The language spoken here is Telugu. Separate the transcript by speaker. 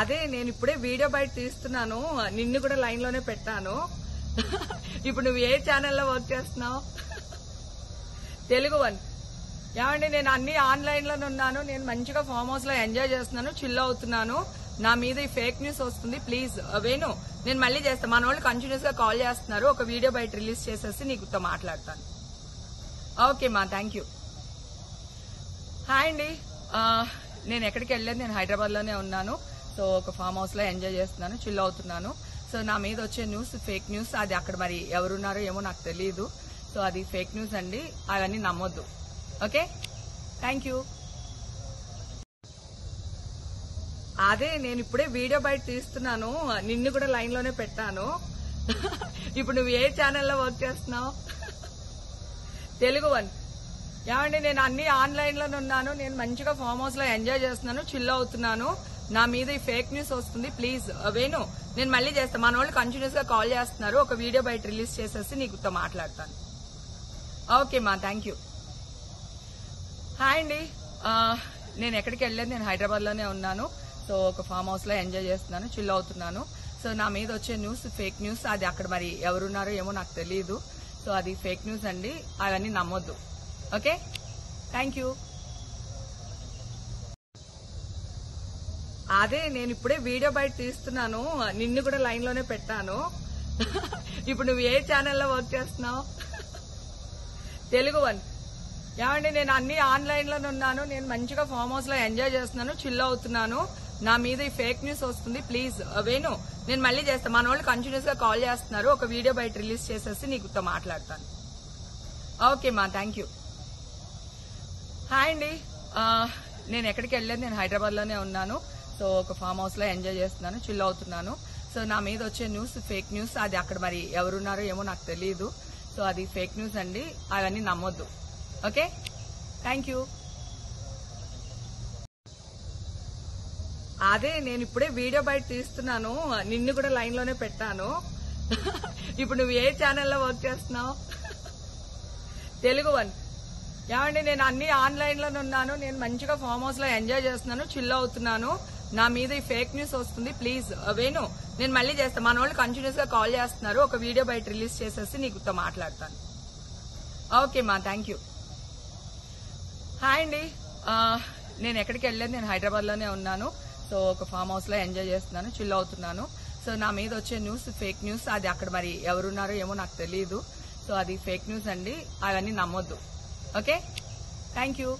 Speaker 1: అదే నేను ఇప్పుడే వీడియో బయట తీస్తున్నాను, నిన్ను కూడా లైన్ లోనే పెట్టాను. ఇప్పుడు నువ్వు ఏ ఛానల్లో వర్క్ చేస్తున్నావు? తెలుగు వన్. ఏమండి, నేను అన్ని ఆన్లైన్ లోనే ఉన్నాను, నేను మంచిగా ఫామ్ హౌస్ లో ఎంజాయ్ చేస్తున్నాను, చిల్ అవుతున్నాను. నా మీద ఈ ఫేక్ న్యూస్ వస్తుంది, ప్లీజ్ వేణు నేను మళ్ళీ చేస్తాను. మన వాళ్ళు కంటిన్యూస్ గా కాల్ చేస్తున్నారు, ఒక వీడియో బయట రిలీజ్ చేసేసి నీకుతో మాట్లాడతాను. ఓకే మా, థ్యాంక్ యూ. హాయ్ అండి, నేను ఎక్కడికి వెళ్ళలేదు, నేను హైదరాబాద్ లోనే ఉన్నాను. సో ఒక ఫామ్ హౌస్ లో ఎంజాయ్ చేస్తున్నాను, చిల్ అవుతున్నాను. సో నా మీద వచ్చే న్యూస్ ఫేక్ న్యూస్, అది అక్కడ మరి ఎవరున్నారో ఏమో నాకు తెలియదు. సో అది ఫేక్ న్యూస్ అండి, అవన్నీ నమ్మొద్దు. Okay, thank you. అదే నేను ఇప్పుడే వీడియో బయట తీస్తున్నాను, నిన్ను కూడా లైన్ లోనే పెట్టాను. ఇప్పుడు నువ్వు ఏ ఛానల్లో వర్క్ చేస్తున్నావు? తెలుగు వన్. ఏమండి, నేను అన్ని ఆన్లైన్ లోనే ఉన్నాను, నేను మంచిగా ఫామ్ హౌస్ లో ఎంజాయ్ చేస్తున్నాను, చిల్ అవుతున్నాను. నా మీద ఈ ఫేక్ న్యూస్ వస్తుంది, ప్లీజ్ వేణు నేను మళ్ళీ చేస్తాను. మన వాళ్ళు కంటిన్యూస్ గా కాల్ చేస్తున్నారు, ఒక వీడియో బయట రిలీజ్ చేసేసి నీకుతో మాట్లాడతాను. ఓకే మా, థ్యాంక్ యూ. హాయ్ అండి, నేను ఎక్కడికి వెళ్ళలేదు, నేను హైదరాబాద్ లోనే ఉన్నాను. సో ఒక ఫామ్ హౌస్ లో ఎంజాయ్ చేస్తున్నాను, చిల్ అవుతున్నాను. సో నా మీద వచ్చే న్యూస్ ఫేక్ న్యూస్, అది అక్కడ మరి ఎవరున్నారో ఏమో నాకు తెలియదు. సో అది ఫేక్ న్యూస్ అండి, అవన్నీ నమ్మొద్దు. Okay, thank you. అదే నేను ఇప్పుడే వీడియో బయట తీస్తున్నాను, నిన్ను కూడా లైన్ లోనే పెట్టాను. ఇప్పుడు నువ్వు ఏ ఛానల్లో వర్క్ చేస్తున్నావు? తెలుగు వన్. ఏమండి, నేను అన్ని ఆన్లైన్ లోనే ఉన్నాను, నేను మంచిగా ఫామ్ హౌస్ లో ఎంజాయ్ చేస్తున్నాను, చిల్ అవుతున్నాను. నా మీద ఈ ఫేక్ న్యూస్ వస్తుంది, ప్లీజ్ వేణు నేను మళ్ళీ చేస్తాను. మన వాళ్ళు కంటిన్యూస్ గా కాల్ చేస్తున్నారు, ఒక వీడియో బయట రిలీజ్ చేసేసి నీకుతో మాట్లాడతాను. ఓకే మా, థ్యాంక్ యూ. హాయ్ అండి, నేను ఎక్కడికి వెళ్ళలేదు, నేను హైదరాబాద్ లోనే ఉన్నాను. సో ఒక ఫామ్ హౌస్ లో ఎంజాయ్ చేస్తున్నాను, చిల్ అవుతున్నాను. సో నా మీద వచ్చే న్యూస్ ఫేక్ న్యూస్, అది అక్కడ మరి ఎవరున్నారో ఏమో నాకు తెలియదు. సో అది ఫేక్ న్యూస్ అండి, అవన్నీ నమ్మొద్దు. Okay, thank you. అదే నేను ఇప్పుడే వీడియో బయట తీస్తున్నాను, నిన్ను కూడా లైన్ లోనే పెట్టాను. ఇప్పుడు నువ్వు ఏ ఛానల్లో వర్క్ చేస్తున్నావు? తెలుగు వన్. ఏమండి, నేను అన్ని ఆన్లైన్ లోనే ఉన్నాను, నేను మంచిగా ఫామ్ హౌస్ లో ఎంజాయ్ చేస్తున్నాను, చిల్ అవుతున్నాను. నా మీద ఈ ఫేక్ న్యూస్ వస్తుంది, ప్లీజ్ వేణు నేను మళ్ళీ చేస్తాను. మన వాళ్ళు కంటిన్యూస్ గా కాల్ చేస్తున్నారు, ఒక వీడియో బయట రిలీజ్ చేసేసి నీకుతో మాట్లాడతాను. ఓకే మా, థ్యాంక్ యూ. హాయ్ అండి, నేను ఎక్కడికి వెళ్ళలేదు, నేను హైదరాబాద్ లోనే ఉన్నాను. సో ఒక ఫామ్ హౌస్ లో ఎంజాయ్ చేస్తున్నాను, చిల్ అవుతున్నాను. సో నా మీద వచ్చే న్యూస్ ఫేక్ న్యూస్, అది అక్కడ మరి ఎవరున్నారో ఏమో నాకు తెలియదు. సో అది ఫేక్ న్యూస్ అండి, అవన్నీ నమ్మొద్దు. Okay, thank you.